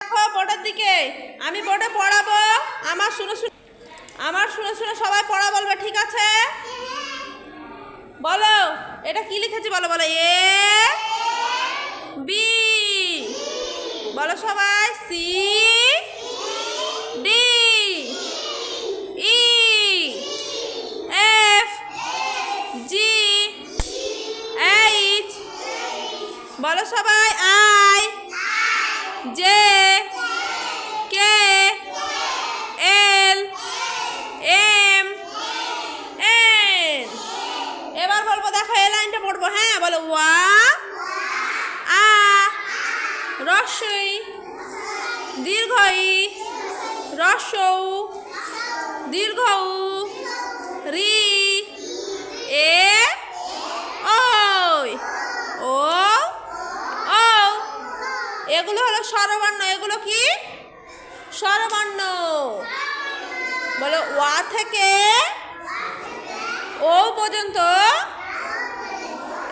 দেখো বোর্ডের দিকে, আমি বোর্ডে পড়াবো, আমার শুনে শুনে সবাই পড়া বলবে, ঠিক আছে? বলো এটা কি লিখেছি, বলো বলো। এ বি, বলো সবাই। C D E F G H, বলো সবাই। I J K L M N. এবার বলবো, দেখো এই লাইনটা পড়বো, হ্যাঁ? বলো ওয়া আ রস্বই দীর্ঘই রস্বৌ দীর্ঘৌ রি এ ওই ও ও। এগুলো হলো স্বরবর্ণ। এগুলো কি? স্বরবর্ণ। বলো ওয়া থেকে ও পর্যন্ত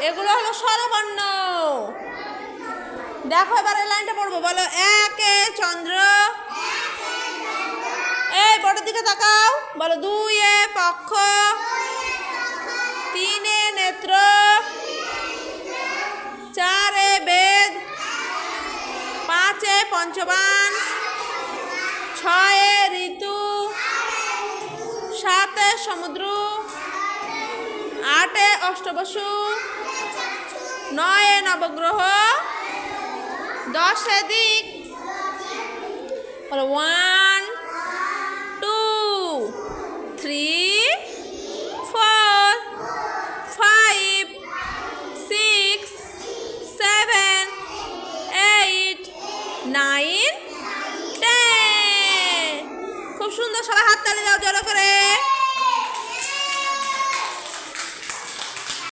এগুলো হলো স্বরবর্ণ। দেখো এবার এই লাইনটা পড়বো, বলো। একে চন্দ্র, এই বড় দিকে তাকাও, বলো। দুইয়ে পক্ষ, তিনে নেত্র, চারে বেদ, পাঁচে পঞ্চবান, ছয়ে ঋতু, সাতে সমুদ্র, আটে অষ্টবসু, নয়ে নবগ্রহ, দশে দিক। বলো 1 2 3 4 5 6 7 8 9 10। খুব সুন্দর, সবাই হাততালি দাও জোরে করে।